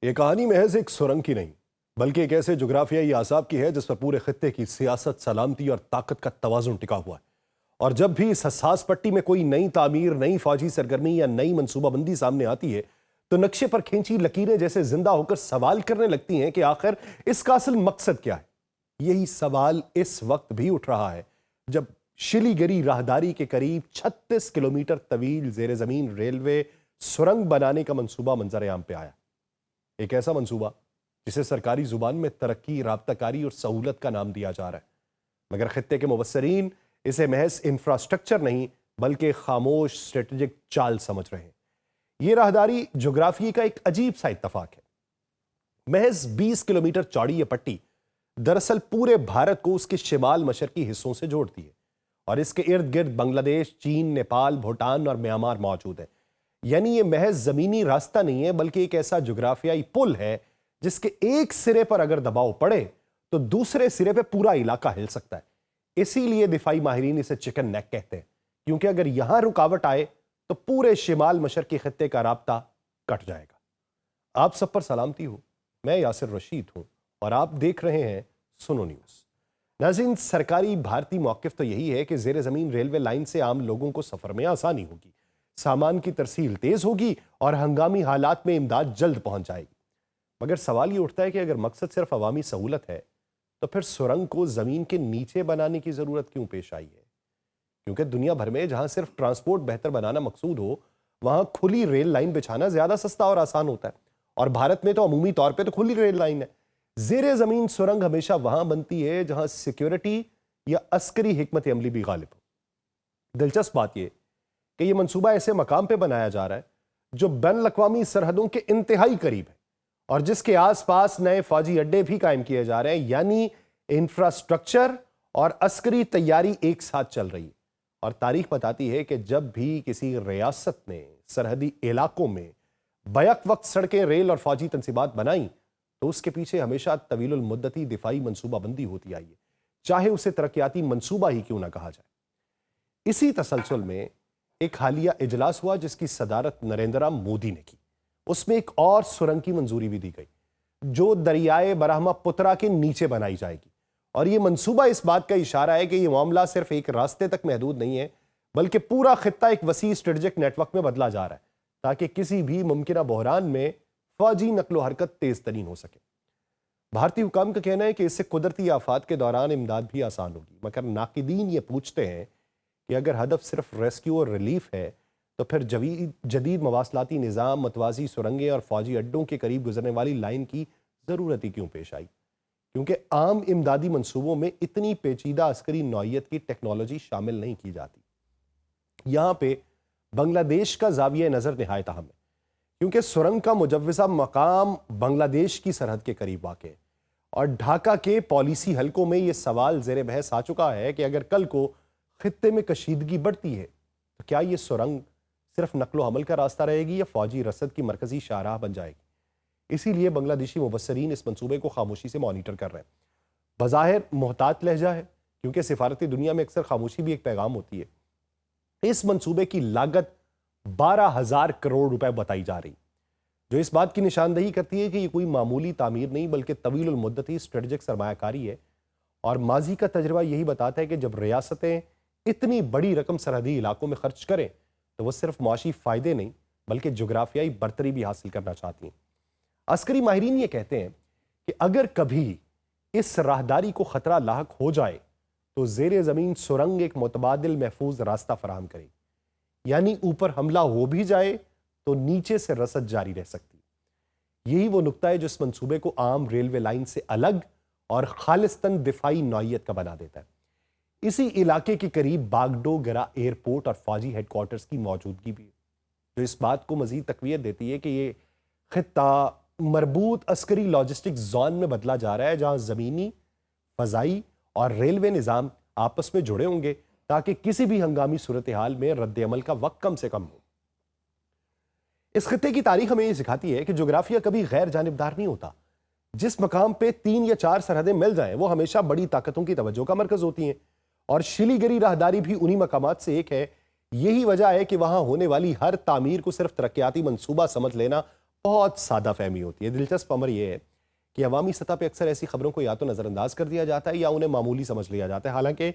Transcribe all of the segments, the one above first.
یہ کہانی محض ایک سرنگ کی نہیں بلکہ ایک ایسے جغرافیائی اعصاب کی ہے جس پر پورے خطے کی سیاست، سلامتی اور طاقت کا توازن ٹکا ہوا ہے۔ اور جب بھی اس حساس پٹی میں کوئی نئی تعمیر، نئی فوجی سرگرمی یا نئی منصوبہ بندی سامنے آتی ہے تو نقشے پر کھینچی لکیریں جیسے زندہ ہو کر سوال کرنے لگتی ہیں کہ آخر اس کا اصل مقصد کیا ہے۔ یہی سوال اس وقت بھی اٹھ رہا ہے جب شلی گری راہداری کے قریب 36 کلومیٹر طویل زیر زمین ریلوے سرنگ بنانے کا منصوبہ منظر عام پہ آیا۔ ایک ایسا منصوبہ جسے سرکاری زبان میں ترقی، رابطہ کاری اور سہولت کا نام دیا جا رہا ہے، مگر خطے کے مبصرین اسے محض انفراسٹرکچر نہیں بلکہ خاموش اسٹریٹجک چال سمجھ رہے ہیں۔ یہ راہداری جغرافیے کا ایک عجیب سا اتفاق ہے۔ محض 20 کلومیٹر چوڑی یہ پٹی دراصل پورے بھارت کو اس کے شمال مشرقی حصوں سے جوڑتی ہے، اور اس کے ارد گرد بنگلہ دیش، چین، نیپال، بھوٹان اور میانمار موجود ہے۔ یعنی یہ محض زمینی راستہ نہیں ہے بلکہ ایک ایسا جغرافیائی پل ہے جس کے ایک سرے پر اگر دباؤ پڑے تو دوسرے سرے پہ پورا علاقہ ہل سکتا ہے۔ اسی لیے دفاعی ماہرین اسے چکن نیک کہتے ہیں، کیونکہ اگر یہاں رکاوٹ آئے تو پورے شمال مشرقی خطے کا رابطہ کٹ جائے گا۔ آپ سب پر سلامتی ہو، میں یاسر رشید ہوں اور آپ دیکھ رہے ہیں سنو نیوز۔ ناظرین، سرکاری بھارتی موقف تو یہی ہے کہ زیر زمین ریلوے لائن سے عام لوگوں کو سفر میں آسانی ہوگی، سامان کی ترسیل تیز ہوگی اور ہنگامی حالات میں امداد جلد پہنچ جائے گی۔ مگر سوال یہ اٹھتا ہے کہ اگر مقصد صرف عوامی سہولت ہے تو پھر سرنگ کو زمین کے نیچے بنانے کی ضرورت کیوں پیش آئی ہے؟ کیونکہ دنیا بھر میں جہاں صرف ٹرانسپورٹ بہتر بنانا مقصود ہو وہاں کھلی ریل لائن بچھانا زیادہ سستا اور آسان ہوتا ہے، اور بھارت میں تو عمومی طور پہ تو کھلی ریل لائن ہے۔ زیر زمین سرنگ ہمیشہ وہاں بنتی ہے جہاں سیکیورٹی یا عسکری حکمت عملی بھی غالب ہو۔ دلچسپ بات یہ کہ یہ منصوبہ ایسے مقام پہ بنایا جا رہا ہے جو بین الاقوامی سرحدوں کے انتہائی قریب ہے اور جس کے آس پاس نئے فوجی اڈے بھی قائم کیے جا رہے ہیں، یعنی انفراسٹرکچر اور عسکری تیاری ایک ساتھ چل رہی ہے۔ اور تاریخ بتاتی ہے کہ جب بھی کسی ریاست نے سرحدی علاقوں میں بیک وقت سڑکیں، ریل اور فوجی تنصیبات بنائیں تو اس کے پیچھے ہمیشہ طویل المدتی دفاعی منصوبہ بندی ہوتی آئی ہے، چاہے اسے ترقیاتی منصوبہ ہی کیوں نہ کہا جائے۔ اسی تسلسل میں ایک حالیہ اجلاس ہوا جس کی صدارت نریندر مودی نے کی۔ اس میں ایک اور سرنگ کی منظوری بھی دی گئی جو دریائے برہما پترا کے نیچے بنائی جائے گی، اور یہ منصوبہ اس بات کا اشارہ ہے کہ یہ معاملہ صرف ایک راستے تک محدود نہیں ہے بلکہ پورا خطہ ایک وسیع اسٹریٹجک نیٹ ورک میں بدلا جا رہا ہے تاکہ کسی بھی ممکنہ بحران میں فوجی نقل و حرکت تیز ترین ہو سکے۔ بھارتی حکام کا کہنا ہے کہ اس سے قدرتی آفات کے دوران امداد بھی آسان ہوگی، مگر ناقدین یہ پوچھتے ہیں کہ اگر ہدف صرف ریسکیو اور ریلیف ہے تو پھر جدید مواصلاتی نظام، متوازی سرنگیں اور فوجی اڈوں کے قریب گزرنے والی لائن کی ضرورت ہی کیوں پیش آئی؟ کیونکہ عام امدادی منصوبوں میں اتنی پیچیدہ عسکری نوعیت کی ٹیکنالوجی شامل نہیں کی جاتی۔ یہاں پہ بنگلہ دیش کا زاویہ نظر نہایت اہم ہے، کیونکہ سرنگ کا مجوزہ مقام بنگلہ دیش کی سرحد کے قریب واقع ہے، اور ڈھاکہ کے پالیسی حلقوں میں یہ سوال زیر بحث آ چکا ہے کہ اگر کل کو خطے میں کشیدگی بڑھتی ہے تو کیا یہ سرنگ صرف نقل و حمل کا راستہ رہے گی یا فوجی رسد کی مرکزی شاہراہ بن جائے گی؟ اسی لیے بنگلہ دیشی مبصرین اس منصوبے کو خاموشی سے مانیٹر کر رہے ہیں۔ بظاہر محتاط لہجہ ہے، کیونکہ سفارتی دنیا میں اکثر خاموشی بھی ایک پیغام ہوتی ہے۔ اس منصوبے کی لاگت 12,000 کروڑ روپے بتائی جا رہی، جو اس بات کی نشاندہی کرتی ہے کہ یہ کوئی معمولی تعمیر نہیں بلکہ طویل المدتی اسٹریٹجک سرمایہ کاری ہے۔ اور ماضی کا تجربہ یہی بتاتا ہے کہ جب ریاستیں اتنی بڑی رقم سرحدی علاقوں میں خرچ کریں تو وہ صرف معاشی فائدے نہیں بلکہ جغرافیائی برتری بھی حاصل کرنا چاہتی ہیں۔ عسکری ماہرین یہ کہتے ہیں کہ اگر کبھی اس راہداری کو خطرہ لاحق ہو جائے تو زیر زمین سرنگ ایک متبادل محفوظ راستہ فراہم کرے، یعنی اوپر حملہ ہو بھی جائے تو نیچے سے رسد جاری رہ سکتی۔ یہی وہ نقطہ ہے جو اس منصوبے کو عام ریلوے لائن سے الگ اور خالصتاً دفاعی نوعیت کا بنا دیتا ہے۔ اسی علاقے کے قریب باگڈوگرا ایئرپورٹ اور فوجی ہیڈ کوارٹرز کی موجودگی بھی ہے، جو اس بات کو مزید تقویت دیتی ہے کہ یہ خطہ مربوط عسکری لاجسٹک زون میں بدلا جا رہا ہے جہاں زمینی، فضائی اور ریلوے نظام آپس میں جڑے ہوں گے تاکہ کسی بھی ہنگامی صورتحال میں رد عمل کا وقت کم سے کم ہو۔ اس خطے کی تاریخ ہمیں یہ سکھاتی ہے کہ جغرافیہ کبھی غیر جانبدار نہیں ہوتا۔ جس مقام پہ 3 یا 4 سرحدیں مل جائیں وہ ہمیشہ بڑی طاقتوں کی توجہ کا مرکز ہوتی ہیں، اور شلی گری راہداری بھی انہی مقامات سے ایک ہے۔ یہی وجہ ہے کہ وہاں ہونے والی ہر تعمیر کو صرف ترقیاتی منصوبہ سمجھ لینا بہت سادہ فہمی ہوتی ہے۔ دلچسپ امر یہ ہے کہ عوامی سطح پہ اکثر ایسی خبروں کو یا تو نظر انداز کر دیا جاتا ہے یا انہیں معمولی سمجھ لیا جاتا ہے، حالانکہ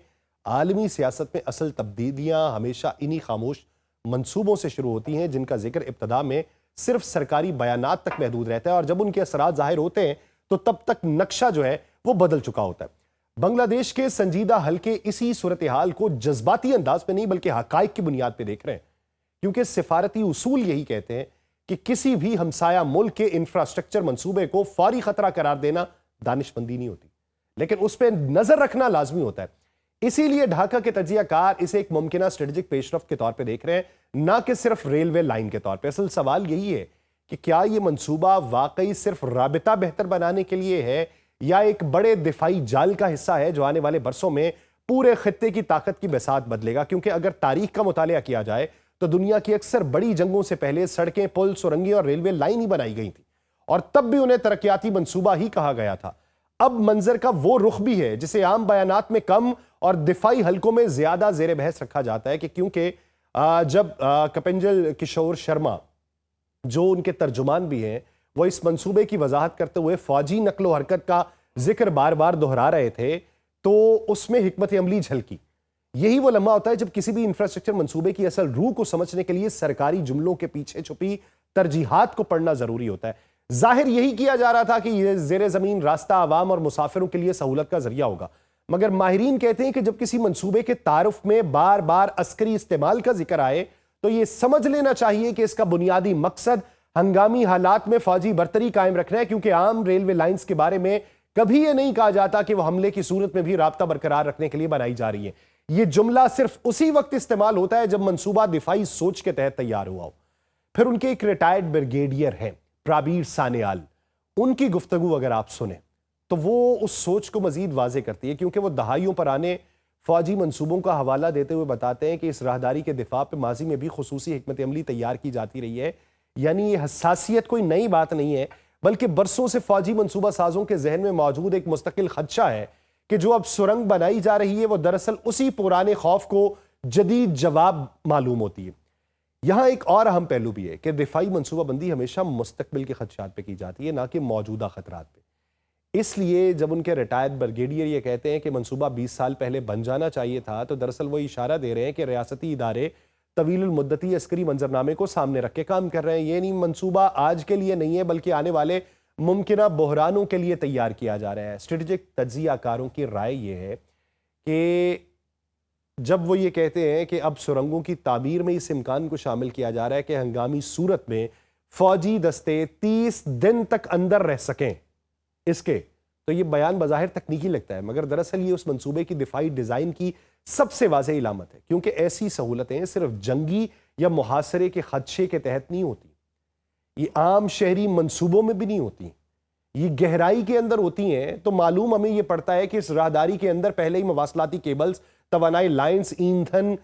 عالمی سیاست میں اصل تبدیلیاں ہمیشہ انہی خاموش منصوبوں سے شروع ہوتی ہیں جن کا ذکر ابتدا میں صرف سرکاری بیانات تک محدود رہتا ہے، اور جب ان کے اثرات ظاہر ہوتے ہیں تو تب تک نقشہ جو ہے وہ بدل چکا ہوتا ہے۔ بنگلہ دیش کے سنجیدہ حلقے اسی صورتحال کو جذباتی انداز پہ نہیں بلکہ حقائق کی بنیاد پہ دیکھ رہے ہیں، کیونکہ سفارتی اصول یہی کہتے ہیں کہ کسی بھی ہمسایہ ملک کے انفراسٹرکچر منصوبے کو فوری خطرہ قرار دینا دانش مندی نہیں ہوتی، لیکن اس پہ نظر رکھنا لازمی ہوتا ہے۔ اسی لیے ڈھاکہ کے تجزیہ کار اسے ایک ممکنہ اسٹریٹجک پیش رفت کے طور پہ دیکھ رہے ہیں، نہ کہ صرف ریلوے لائن کے طور پہ۔ اصل سوال یہی ہے کہ کیا یہ منصوبہ واقعی صرف رابطہ بہتر بنانے کے لیے ہے یا ایک بڑے دفاعی جال کا حصہ ہے جو آنے والے برسوں میں پورے خطے کی طاقت کی بساط بدلے گا؟ کیونکہ اگر تاریخ کا مطالعہ کیا جائے تو دنیا کی اکثر بڑی جنگوں سے پہلے سڑکیں، پل، سرنگیں اور ریلوے لائن ہی بنائی گئی تھی، اور تب بھی انہیں ترقیاتی منصوبہ ہی کہا گیا تھا۔ اب منظر کا وہ رخ بھی ہے جسے عام بیانات میں کم اور دفاعی حلقوں میں زیادہ زیر بحث رکھا جاتا ہے، کہ کیونکہ جب کپنجل کشور شرما جو ان کے ترجمان بھی ہیں وہ اس منصوبے کی وضاحت کرتے ہوئے فوجی نقل و حرکت کا ذکر بار بار دہرا رہے تھے تو اس میں حکمت عملی جھلکی۔ یہی وہ لمحہ ہوتا ہے جب کسی بھی انفراسٹرکچر منصوبے کی اصل روح کو سمجھنے کے لیے سرکاری جملوں کے پیچھے چھپی ترجیحات کو پڑھنا ضروری ہوتا ہے۔ ظاہر یہی کیا جا رہا تھا کہ یہ زیر زمین راستہ عوام اور مسافروں کے لیے سہولت کا ذریعہ ہوگا، مگر ماہرین کہتے ہیں کہ جب کسی منصوبے کے تعارف میں بار بار عسکری استعمال کا ذکر آئے تو یہ سمجھ لینا چاہیے کہ اس کا بنیادی مقصد ہنگامی حالات میں فوجی برتری قائم رکھنا ہے، کیونکہ عام ریلوے لائنز کے بارے میں کبھی یہ نہیں کہا جاتا کہ وہ حملے کی صورت میں بھی رابطہ برقرار رکھنے کے لیے بنائی جا رہی ہے۔ یہ جملہ صرف اسی وقت استعمال ہوتا ہے جب منصوبہ دفاعی سوچ کے تحت تیار ہوا ہو۔ پھر ان کے ایک ریٹائرڈ بریگیڈیئر ہیں پرابیر سانیال، ان کی گفتگو اگر آپ سنیں تو وہ اس سوچ کو مزید واضح کرتی ہے، کیونکہ وہ دہائیوں پرانے فوجی منصوبوں کا حوالہ دیتے ہوئے بتاتے ہیں کہ اس راہداری کے دفاع پہ ماضی میں بھی خصوصی حکمت عملی تیار کی جاتی رہی ہے، یعنی یہ حساسیت کوئی نئی بات نہیں ہے، بلکہ برسوں سے فوجی منصوبہ سازوں کے ذہن میں موجود ایک مستقل خدشہ ہے کہ جو اب سرنگ بنائی جا رہی ہے وہ دراصل اسی پرانے خوف کو جدید جواب معلوم ہوتی ہے۔ یہاں ایک اور اہم پہلو بھی ہے کہ دفاعی منصوبہ بندی ہمیشہ مستقبل کے خدشات پہ کی جاتی ہے، نہ کہ موجودہ خطرات پہ۔ اس لیے جب ان کے ریٹائرڈ بریگیڈیئر یہ کہتے ہیں کہ منصوبہ 20 سال پہلے بن جانا چاہیے تھا، تو دراصل وہ اشارہ دے رہے ہیں کہ ریاستی ادارے طویل المدتی عسکری منظرنامے کو سامنے رکھ کے کام کر رہے ہیں۔ یہ نہیں منصوبہ آج کے لیے نہیں ہے بلکہ آنے والے ممکنہ بحرانوں کے لیے تیار کیا جا رہا ہے۔ اسٹریٹجک تجزیہ کاروں کی رائے یہ ہے کہ جب وہ یہ کہتے ہیں کہ اب سرنگوں کی تعمیر میں اس امکان کو شامل کیا جا رہا ہے کہ ہنگامی صورت میں فوجی دستے 30 دن تک اندر رہ سکیں اس کے، تو یہ بیان بظاہر تکنیکی لگتا ہے، مگر دراصل یہ اس منصوبے کی دفاعی ڈیزائن کی سب سے واضح علامت ہے، کیونکہ ایسی سہولتیں صرف جنگی یا محاصرے کے خدشے کے تحت نہیں ہوتی، یہ عام شہری منصوبوں میں بھی نہیں ہوتی، یہ گہرائی کے اندر ہوتی ہیں۔ تو معلوم ہمیں یہ پڑتا ہے کہ اس راہداری کے اندر پہلے ہی مواصلاتی کیبلز، توانائی لائنز، ایندھن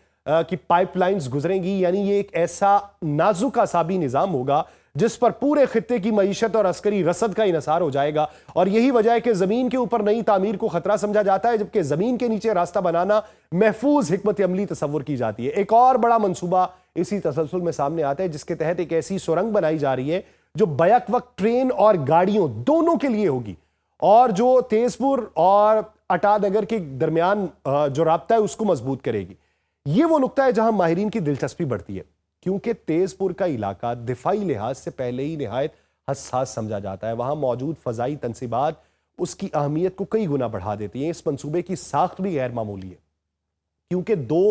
کی پائپ لائنز گزریں گی، یعنی یہ ایک ایسا نازک اعصابی نظام ہوگا جس پر پورے خطے کی معیشت اور عسکری رسد کا انحصار ہو جائے گا، اور یہی وجہ ہے کہ زمین کے اوپر نئی تعمیر کو خطرہ سمجھا جاتا ہے جبکہ زمین کے نیچے راستہ بنانا محفوظ حکمت عملی تصور کی جاتی ہے۔ ایک اور بڑا منصوبہ اسی تسلسل میں سامنے آتا ہے جس کے تحت ایک ایسی سرنگ بنائی جا رہی ہے جو بیک وقت ٹرین اور گاڑیوں دونوں کے لیے ہوگی، اور جو تیز پور اور اٹا نگر کے درمیان جو رابطہ ہے اس کو مضبوط کرے گی۔ یہ وہ نقطہ ہے جہاں ماہرین کی دلچسپی بڑھتی ہے، کیونکہ تیز پور کا علاقہ دفاعی لحاظ سے پہلے ہی نہایت حساس سمجھا جاتا ہے۔ وہاں موجود فضائی تنصیبات اس کی اہمیت کو کئی گنا بڑھا دیتی ہیں۔ اس منصوبے کی ساخت بھی غیر معمولی ہے، کیونکہ 2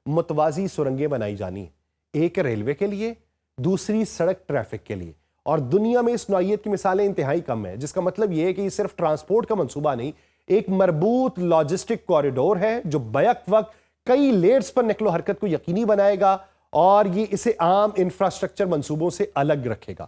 متوازی سرنگیں بنائی جانی ہیں، ایک ریلوے کے لیے، دوسری سڑک ٹریفک کے لیے، اور دنیا میں اس نوعیت کی مثالیں انتہائی کم ہیں، جس کا مطلب یہ ہے کہ یہ صرف ٹرانسپورٹ کا منصوبہ نہیں، ایک مربوط لاجسٹک کوریڈور ہے جو بیک وقت کئی لیئرز پر نقل و حرکت کو یقینی بنائے گا، اور یہ اسے عام انفراسٹرکچر منصوبوں سے الگ رکھے گا۔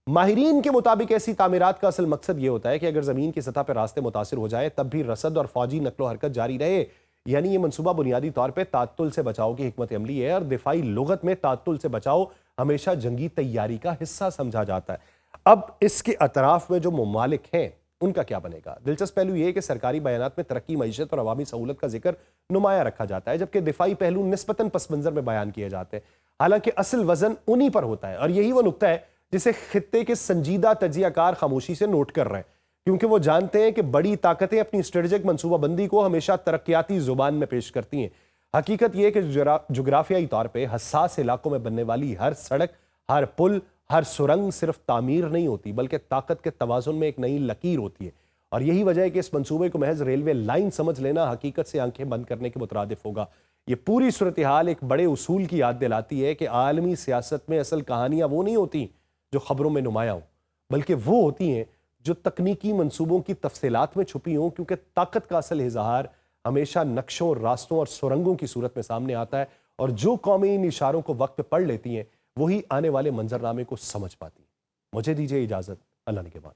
ماہرین کے مطابق ایسی تعمیرات کا اصل مقصد یہ ہوتا ہے کہ اگر زمین کی سطح پر راستے متاثر ہو جائیں تب بھی رسد اور فوجی نقل و حرکت جاری رہے، یعنی یہ منصوبہ بنیادی طور پہ تعطل سے بچاؤ کی حکمت عملی ہے، اور دفاعی لغت میں تعطل سے بچاؤ ہمیشہ جنگی تیاری کا حصہ سمجھا جاتا ہے۔ اب اس کے اطراف میں جو ممالک ہیں ان کا کیا بنے گا؟ دلچسپ پہلو یہ ہے کہ سرکاری بیانات میں ترقی، معیشت اور عوامی سہولت کا ذکر نمایاں رکھا جاتا ہے، جبکہ دفاعی پہلو نسبتاً پس منظر میں بیان کیے جاتے ہیں، حالانکہ اصل وزن انہی پر ہوتا ہے۔ اور یہی وہ نقطہ ہے جسے خطے کے سنجیدہ تجزیہ کار خاموشی سے نوٹ کر رہے ہیں، کیونکہ وہ جانتے ہیں کہ بڑی طاقتیں اپنی اسٹریٹجک منصوبہ بندی کو ہمیشہ ترقیاتی زبان میں پیش کرتی ہیں۔ حقیقت یہ کہ جغرافیائی طور پہ حساس علاقوں میں بننے والی ہر سڑک، ہر پل، ہر سرنگ صرف تعمیر نہیں ہوتی بلکہ طاقت کے توازن میں ایک نئی لکیر ہوتی ہے، اور یہی وجہ ہے کہ اس منصوبے کو محض ریلوے لائن سمجھ لینا حقیقت سے آنکھیں بند کرنے کے مترادف ہوگا۔ یہ پوری صورتحال ایک بڑے اصول کی یاد دلاتی ہے کہ عالمی سیاست میں اصل کہانیاں وہ نہیں ہوتی جو خبروں میں نمایاں ہوں، بلکہ وہ ہوتی ہیں جو تکنیکی منصوبوں کی تفصیلات میں چھپی ہوں، کیونکہ طاقت کا اصل اظہار ہمیشہ نقشوں، راستوں اور سرنگوں کی صورت میں سامنے آتا ہے، اور جو قومیں ان اشاروں کو وقت پہ پڑھ لیتی ہیں وہی آنے والے منظرنامے کو سمجھ پاتی ہیں۔ مجھے دیجیے اجازت، اللہ نگہبان۔